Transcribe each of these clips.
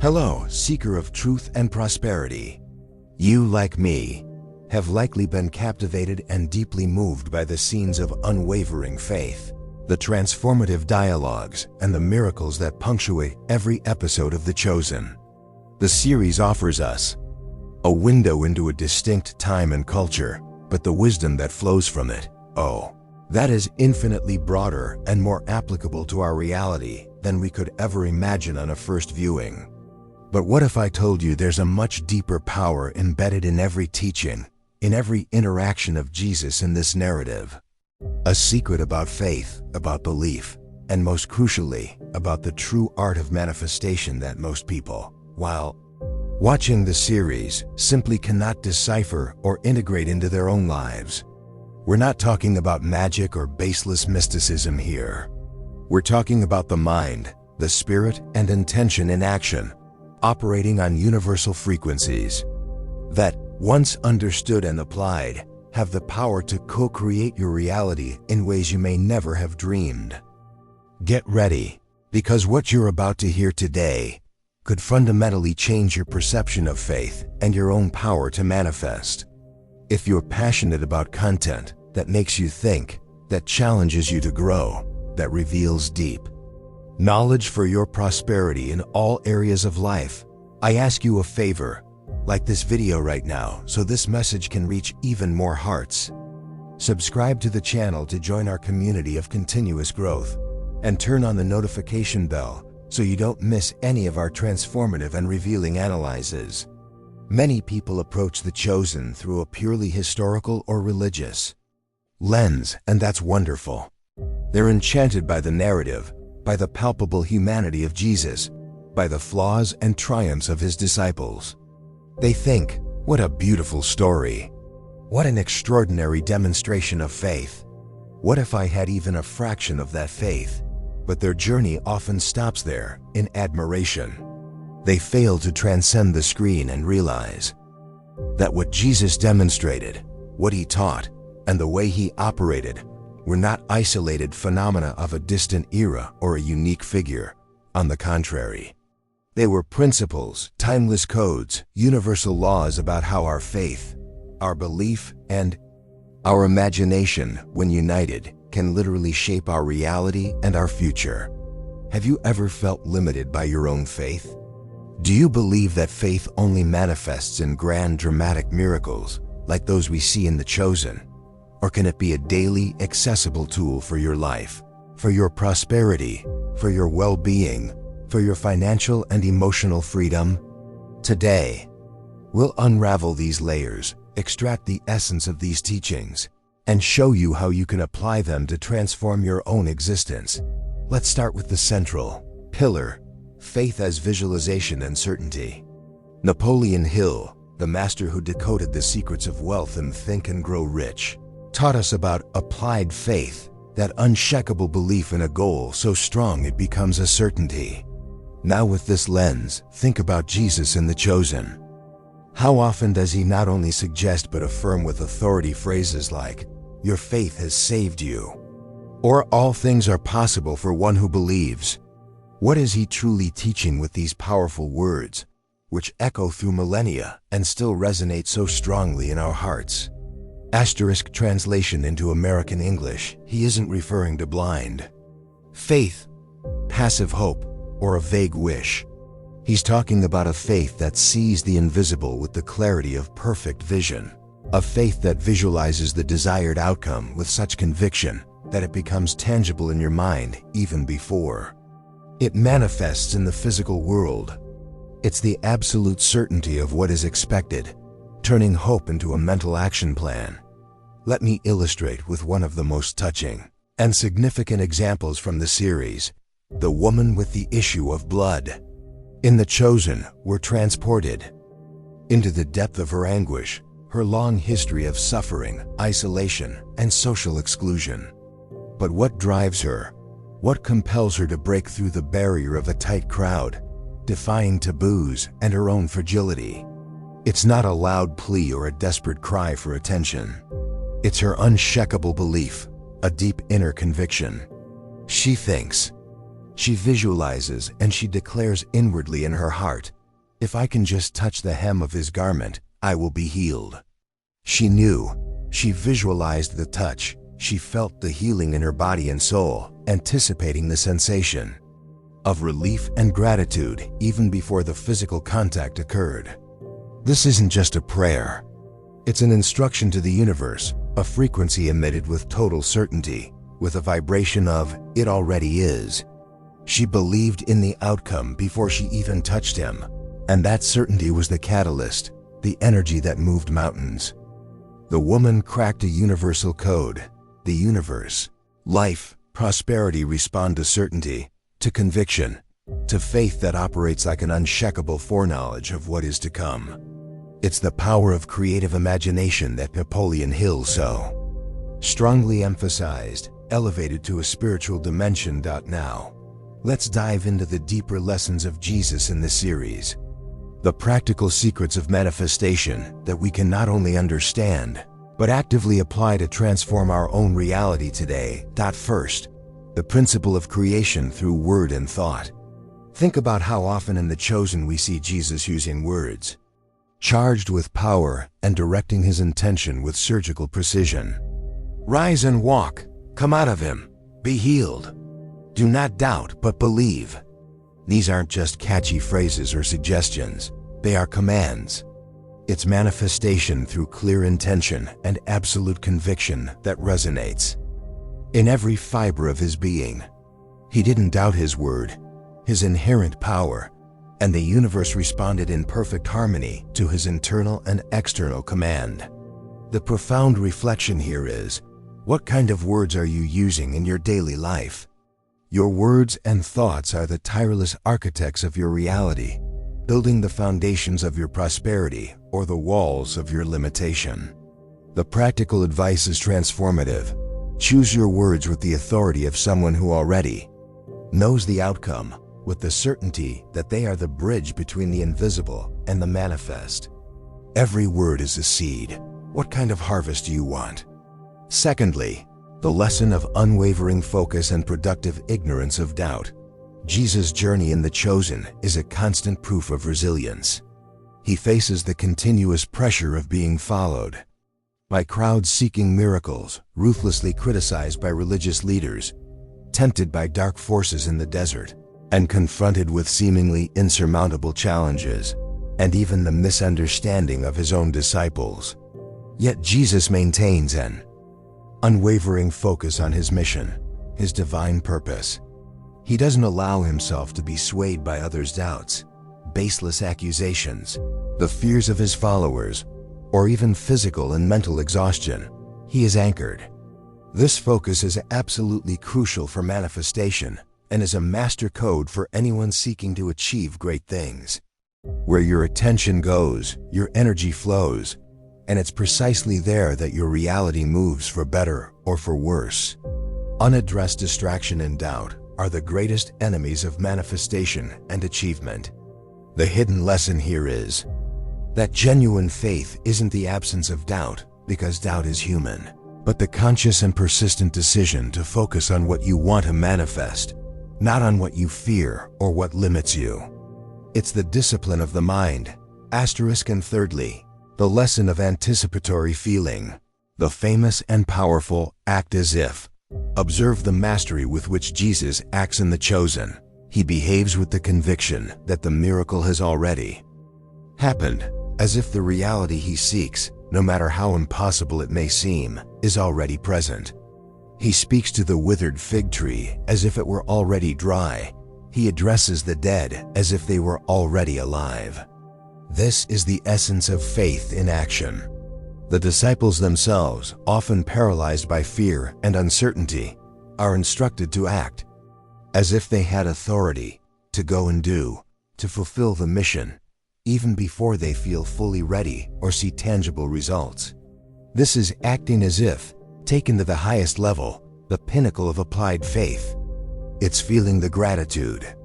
Hello, seeker of truth and prosperity. You, like me, have likely been captivated and deeply moved by the scenes of unwavering faith, the transformative dialogues, and the miracles that punctuate every episode of The Chosen. The series offers us a window into a distinct time and culture, but the wisdom that flows from it, that is infinitely broader and more applicable to our reality than we could ever imagine on a first viewing. But what if I told you there's a much deeper power embedded in every teaching, in every interaction of Jesus in this narrative? A secret about faith, about belief, and most crucially, about the true art of manifestation that most people, while watching the series, simply cannot decipher or integrate into their own lives. We're not talking about magic or baseless mysticism here. We're talking about the mind, the spirit, and intention in action, operating on universal frequencies that, once understood and applied, have the power to co-create your reality in ways you may never have dreamed. Get ready, because what you're about to hear today could fundamentally change your perception of faith and your own power to manifest. If you're passionate about content that makes you think, that challenges you to grow, that reveals deep knowledge for your prosperity in all areas of life, I ask you a favor. Like this video right now so this message can reach even more hearts. Subscribe to the channel to join our community of continuous growth, and turn on the notification bell so you don't miss any of our transformative and revealing analyses. Many people approach The Chosen through a purely historical or religious lens, and that's wonderful. They're enchanted by the narrative, by the palpable humanity of Jesus, by the flaws and triumphs of his disciples. They think, what a beautiful story. What an extraordinary demonstration of faith. What if I had even a fraction of that faith? But their journey often stops there, in admiration. They fail to transcend the screen and realize that what Jesus demonstrated, what he taught, and the way he operated were not isolated phenomena of a distant era or a unique figure. On the contrary, they were principles, timeless codes, universal laws about how our faith, our belief, and our imagination, when united, can literally shape our reality and our future. Have you ever felt limited by your own faith? Do you believe that faith only manifests in grand dramatic miracles, like those we see in The Chosen? Or can it be a daily, accessible tool for your life, for your prosperity, for your well-being, for your financial and emotional freedom? Today, we'll unravel these layers, extract the essence of these teachings, and show you how you can apply them to transform your own existence. Let's start with the central pillar, faith as visualization and certainty. Napoleon Hill, the master who decoded the secrets of wealth in Think and Grow Rich, taught us about applied faith, that unshakable belief in a goal so strong it becomes a certainty. Now with this lens, think about Jesus in The Chosen. How often does he not only suggest but affirm with authority phrases like, "Your faith has saved you," or "All things are possible for one who believes"? What is he truly teaching with these powerful words, which echo through millennia and still resonate so strongly in our hearts? Asterisk translation into American English, he isn't referring to blind faith, passive hope, or a vague wish. He's talking about a faith that sees the invisible with the clarity of perfect vision, a faith that visualizes the desired outcome with such conviction that it becomes tangible in your mind even before it manifests in the physical world. It's the absolute certainty of what is expected, turning hope into a mental action plan. Let me illustrate with one of the most touching and significant examples from the series, the woman with the issue of blood. In The Chosen, we're transported into the depth of her anguish, her long history of suffering, isolation, and social exclusion. But what drives her? What compels her to break through the barrier of a tight crowd, defying taboos and her own fragility? It's not a loud plea or a desperate cry for attention. It's her unshakable belief, a deep inner conviction. She thinks, She visualizes and she declares inwardly in her heart, "If I can just touch the hem of his garment, I will be healed." She knew, she visualized the touch, she felt the healing in her body and soul, anticipating the sensation of relief and gratitude even before the physical contact occurred. This isn't just a prayer. It's an instruction to the universe, a frequency emitted with total certainty, with a vibration of, "It already is." She believed in the outcome before she even touched him, and that certainty was the catalyst, the energy that moved mountains. The woman cracked a universal code. The universe, life, prosperity respond to certainty, to conviction, to faith that operates like an unshakable foreknowledge of what is to come. It's the power of creative imagination that Napoleon Hill so strongly emphasized, elevated to a spiritual dimension. Now, let's dive into the deeper lessons of Jesus in this series. The practical secrets of manifestation that we can not only understand, but actively apply to transform our own reality today. First, the principle of creation through word and thought. Think about how often in The Chosen we see Jesus using words, charged with power and directing his intention with surgical precision. "Rise and walk, come out of him, be healed. Do not doubt, but believe." These aren't just catchy phrases or suggestions, they are commands. It's manifestation through clear intention and absolute conviction that resonates in every fiber of his being. He didn't doubt his word, his inherent power, and the universe responded in perfect harmony to his internal and external command. The profound reflection here is, what kind of words are you using in your daily life? Your words and thoughts are the tireless architects of your reality, building the foundations of your prosperity or the walls of your limitation. The practical advice is transformative. Choose your words with the authority of someone who already knows the outcome, with the certainty that they are the bridge between the invisible and the manifest. Every word is a seed. What kind of harvest do you want? Secondly, the lesson of unwavering focus and productive ignorance of doubt. Jesus' journey in The Chosen is a constant proof of resilience. He faces the continuous pressure of being followed by crowds seeking miracles, ruthlessly criticized by religious leaders, tempted by dark forces in the desert, and confronted with seemingly insurmountable challenges, and even the misunderstanding of his own disciples. Yet Jesus maintains an unwavering focus on his mission, his divine purpose. He doesn't allow himself to be swayed by others' doubts, baseless accusations, the fears of his followers, or even physical and mental exhaustion. He is anchored. This focus is absolutely crucial for manifestation and is a master code for anyone seeking to achieve great things. Where your attention goes, your energy flows, and it's precisely there that your reality moves for better or for worse. Unaddressed distraction and doubt are the greatest enemies of manifestation and achievement. The hidden lesson here is that genuine faith isn't the absence of doubt, because doubt is human, but the conscious and persistent decision to focus on what you want to manifest, not on what you fear or what limits you. It's the discipline of the mind. And thirdly, the lesson of anticipatory feeling. The famous and powerful act as if. Observe the mastery with which Jesus acts in The Chosen. He behaves with the conviction that the miracle has already happened, as if the reality he seeks, no matter how impossible it may seem, is already present. He speaks to the withered fig tree as if it were already dry. He addresses the dead as if they were already alive. This is the essence of faith in action. The disciples themselves, often paralyzed by fear and uncertainty, are instructed to act as if they had authority to go and do, to fulfill the mission, even before they feel fully ready or see tangible results. This is acting as if, taken to the highest level, the pinnacle of applied faith. It's feeling the gratitude,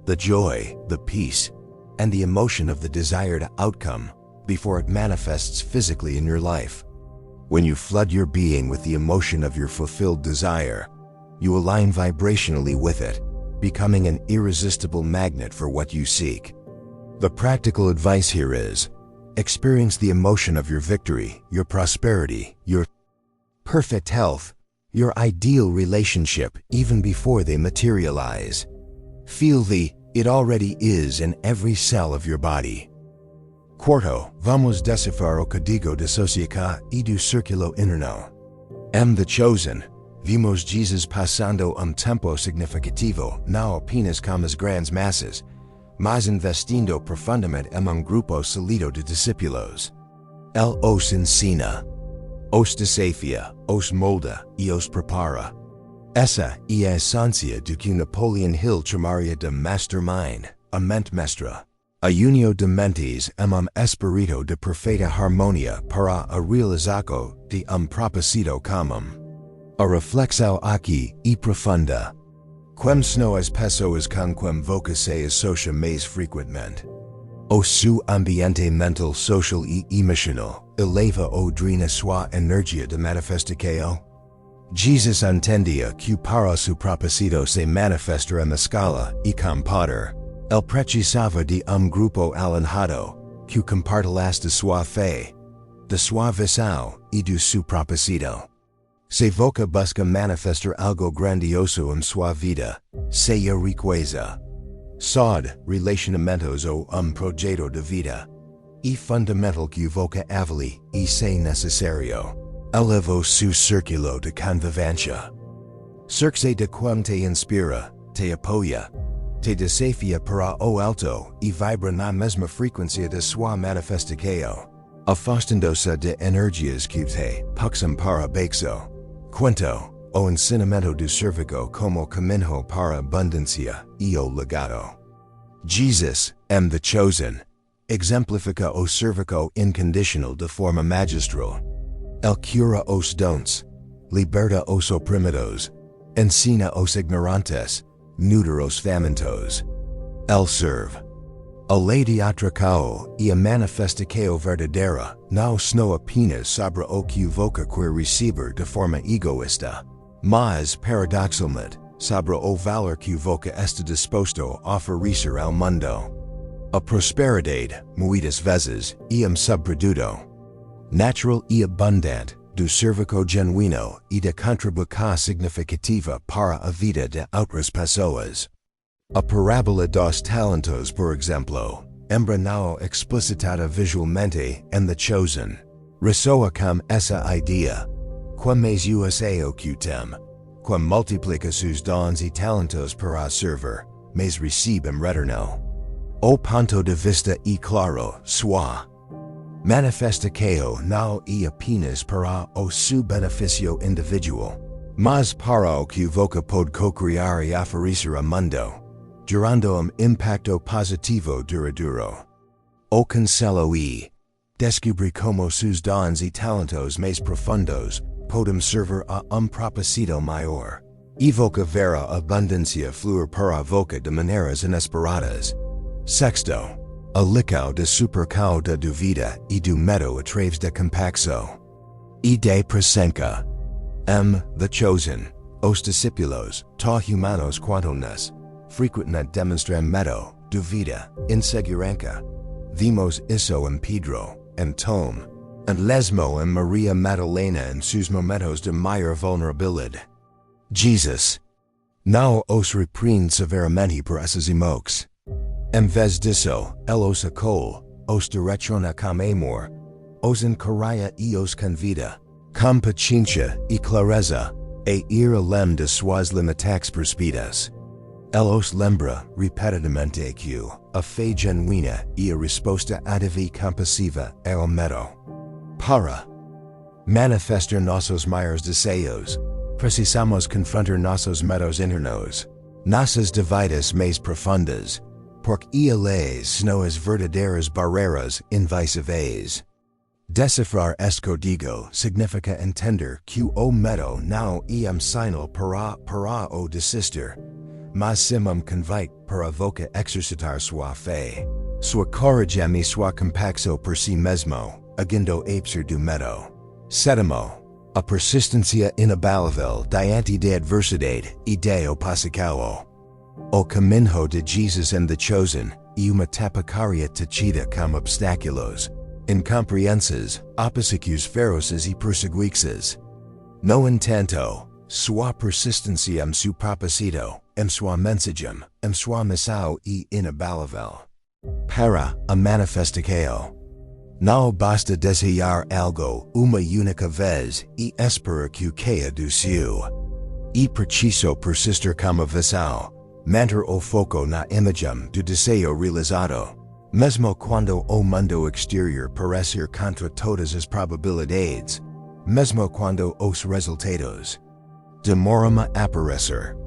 the joy, the peace, and the emotion of the desired outcome before it manifests physically in your life. When you flood your being with the emotion of your fulfilled desire, you align vibrationally with it, becoming an irresistible magnet for what you seek. The practical advice here is, experience the emotion of your victory, your prosperity, your perfect health, your ideal relationship even before they materialize. Feel it already is in every cell of your body. Quarto, vamos decifrar o código de sociedad y do círculo interno. The chosen. Vimos Jesus pasando tempo significativo, não apenas com as grandes massas, mas investindo profundamente em grupo sólido de discípulos. Ele os ensina, os desafia, os molda e os prepara. Essa é a essência do que Napoleon Hill chamaria de mastermind, a mente mestra. A unio de mentes espírito de perfeita harmonia para a realização de propósito comum. A reflexão aqui e profunda. Quem são as pessoas com quem você associa mais frequentemente? O seu ambiente mental, social e emocional eleva ou drena sua energia de manifestação? Jesus entendia que para seu propósito se manifestar na escala e com poder. Ele precisava de grupo alinhado que compartilhasse de sua fé, de sua visão e do seu propósito. Se você busca manifestar algo grandioso em sua vida, seja riqueza, saúde, relacionamentos ou projeto de vida, é fundamental que você avalie e se necessário, eleve o seu círculo de convivência. Cerque de quem te inspira, te apoia, te desafia para o alto e vibra na mesma frequência de sua manifestação, afastando-se de energias que te puxam para baixo. Quinto, o ensinamento do cervico como caminho para abundância e o legado. Jesus, the chosen, exemplifica o cervico incondicional de forma magistral. Ele cura os doentes, liberta os oprimidos, ensina os ignorantes, nutre os famintos. Ele serve. A lei de atração e a manifestação verdadeira não são apenas sobre o que você quer receber de forma egoísta, mas, paradoxalmente, sobre o valor que você está disposto a oferecer ao mundo. A prosperidade, muitas vezes, é subproduto natural e abundante do cervico genuíno e da contribuição significativa para a vida de outras pessoas. A parábola dos talentos, por exemplo, não explicitada visualmente em The Chosen, ressoa com essa ideia. Quem mais usa o que tem, quem multiplica seus dons e talentos para servir, mas recebe em retorno. O ponto de vista é claro, sua manifestação não é apenas para o seu benefício individual, mas para o que você pode co-criar e oferecer ao mundo, gerando impacto positivo duradouro. O conselho é, descobrir como seus dons e talentos mais profundos podem servir a propósito maior. E você verá a abundância fluir para você de maneiras inesperadas. Sexto, a lição de supercão da dúvida e do medo através da compaixão. E de presença. The chosen, os discípulos, humanos quanto nos, frequentemente demonstram medo, dúvida, insegurança. Vimos isso em Pedro, em Tom, e mesmo em Maria Madalena em seus momentos de maior vulnerabilidade. Jesus não os repreende severamente por essas emoções. Em vez disso, ele os acolhe, os direciona com amor, os encoraja e os convida, com paciência e clareza, a ir além de suas limitações percebidas. Ele os lembra repetidamente que a fé genuína e a resposta ativa e compassiva ao medo. Para manifestar nossos maiores desejos, precisamos confrontar nossos medos internos, nossas dúvidas mais profundas, porque elas são as verdadeiras barreiras invisíveis. Decifrar este código significa entender que o medo não é sinal para o desistir, mas sim convite para você exercitar sua fé, sua coragem e sua compaixão por si mesmo, agindo apesar do medo. Sétimo, a persistência inabalável diante da adversidade e da oposição. O caminho de Jesus and the chosen, e uma tapacaria tachida com obstáculos, incomprehenses, opposicus feroces e perseguixes. No entanto, sua persistência su propósito, sua mensagem, sua missão e inabalável. Para a manifestação. Não basta desejar algo uma única vez e esperar que caia do céu. E preciso persistir como visão, manter o foco na imagem do desejo realizado, mesmo quando o mundo exterior parecer contra todas as probabilidades, mesmo quando os resultados demoram a aparecer.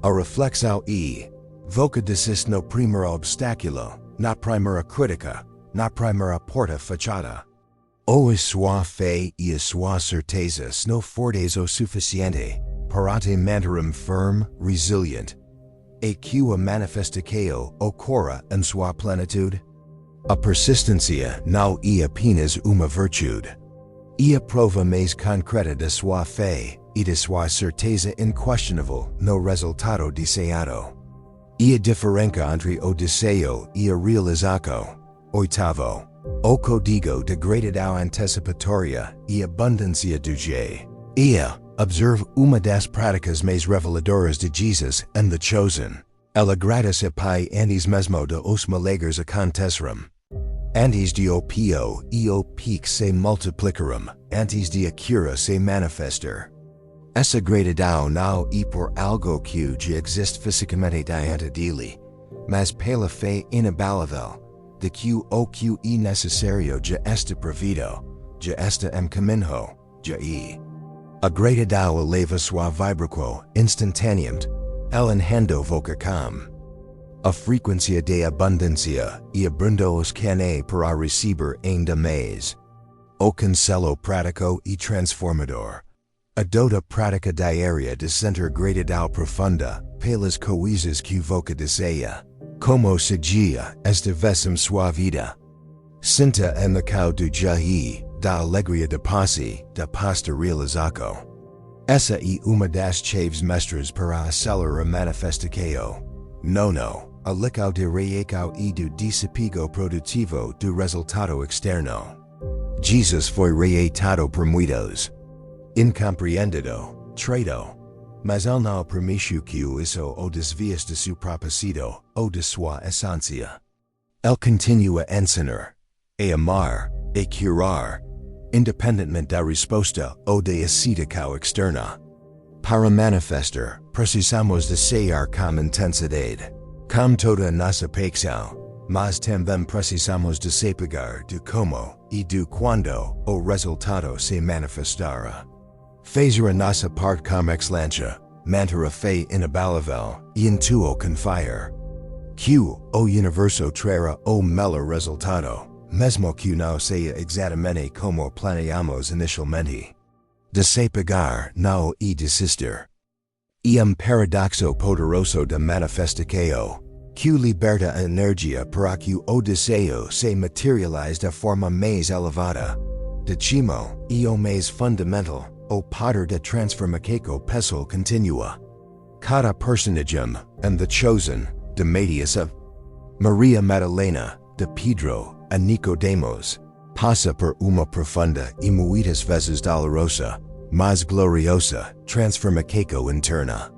A reflexão e voca desiste no primeiro obstáculo, na primeira crítica, na primeira porta fechada. O sua fé e a sua certeza são fortes o suficiente para te manter firme, resilient, e que a manifestação ocorra em sua plenitude. A persistência não é apenas uma virtude. E a prova mais concreta de sua fé e de sua certeza inquestionável no resultado desejado. E a diferença entre o desejo e a realização. Oitavo, o código de gratidão antecipatória e abundância do J. Observe uma das práticas mais reveladoras de Jesus and the chosen. Ela agradece pai antes mesmo de os milagres acontecerem. Antes de o pio e o pique se multiplicarem, antes de a cura se manifestar. Essa gratidão não é por algo que já existe fisicamente diante dele, mas pela fé inabalável, de que o que é necessário já está previsto, já está em caminho, já é. A gratidão eleva sua vibração instantaneamente, elevando voca com a frequência de abundância e abrindo os canais para receber ainda mais. O conselho prático e transformador. Adota prática diária de sentir gratidão profunda pelas coisas que voca deseja, como seja esta vez em sua vida. Sinta em la cal do jahi, da alegria de passe, da pasta realizaco. Essa é uma das chaves mestras para acelerar a manifestação. Nono, a lição de reação e do desapego produtivo do resultado externo. Jesus foi reatado por muitos. Incompreendido, traído. Mas ele não permitiu que isso o desviasse de seu propósito ou de sua essência. Ele continua a ensinar, a amar, a curar, independentemente da resposta ou da aceitação externa. Para manifestar, precisamos desejar com intensidade, com toda a nossa paixão, mas também precisamos desapegar do como e do quando o resultado se manifestará. Fazer a nossa parte com excelência, manter a fé inabalável e intuo confiar. Que o universo trará o melhor resultado, mesmo que não seja exatamente como planeamos inicialmente. Desapegar não é desistir. E paradoxo poderoso da manifestação, que liberta a energia para que o desejo se materialize da forma mais elevada. Decimo, e o mais fundamental, o poder de transformação pessoal continua. Cada personagem, and the chosen, de Matias of Maria Madalena, de Pedro, a Nicodemos, passa por uma profunda e muitas vezes dolorosa, mas gloriosa, transformação interna.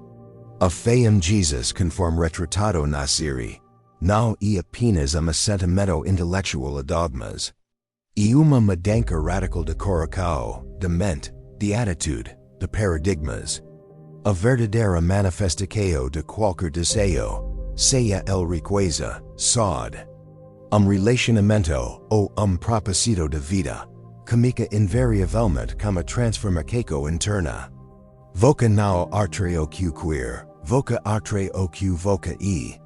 A fé em Jesus conforme retratado na série, não é apenas assentimento intelectual a dogmas. E uma mudança radical de coração, de mente, de atitude, de paradigmas. A verdadeira manifestação de qualquer desejo, seja el riqueza, saúde, relacionamento ou propósito de vida, comica invariavelmente com a transformação interna. Voca não atre o que queer, voca atre o que voca e.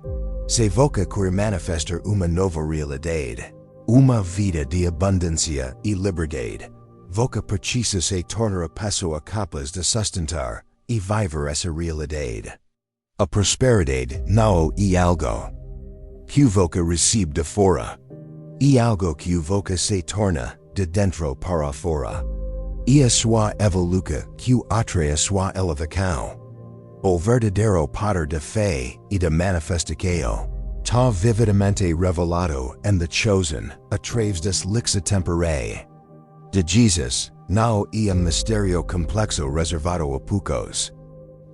Se voca queer manifestar uma nova realidade, uma vida de abundância e liberdade, voca precisa se tornar a pessoa capaz de sustentar e viver essa realidade. A prosperidade não é algo que voca recebe de fora, é algo que voca se torna de dentro para fora. E a sua evolução que atrai a sua elevação. O verdadero poder de fe y de manifestacio, ta vividamente revelado and the chosen, a traves des lixa tempore. De Jesus, nao iam misterio complexo reservado a pucos.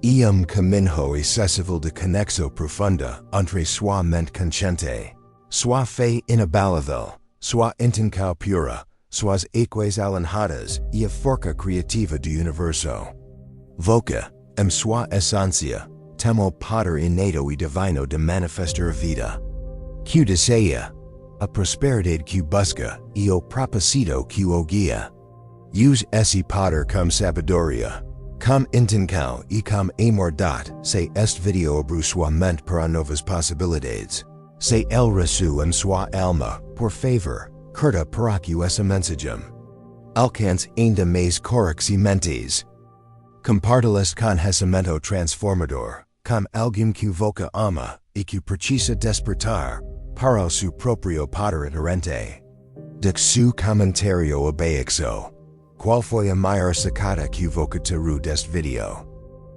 Iam caminho excessivo de conexo profunda entre sua mente consciente, sua fe inabalível, sua intenção pura, suas eques alanhadas e a forca criativa do universo. Voca, sua essência, temo poder innato e divino de manifestar a vida. Que deseja, a prosperidade que busca e o propósito que o guia. Use esse poder como sabedoria, como intenção e como amor se este video abriu sua mente para novas possibilidades. Se el resu sua alma, por favor, curta para que essa mensagem alcance ainda mais corax e mentes. Compartilhe conhecimento transformador, com alguém que voca ama e que precisa despertar para o seu próprio poder inerente. De seu comentário abaixo. Qual foi a maior sacada que voca teru deste video?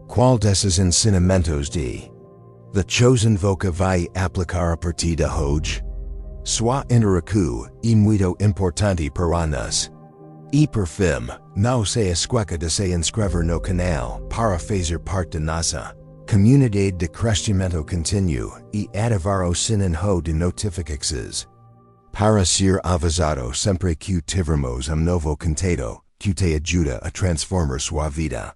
Qual desses ensinamentos de The Chosen voca vai aplicar a partir de hoje? Sua interacu e muito importante para nós. E por fim, não se esqueça de se inscrever no canal para fazer parte da nossa comunidade de crescimento contínuo e ativar o sininho de notificações para ser avisado sempre que tivermos novo conteúdo que te ajuda a transformar sua vida.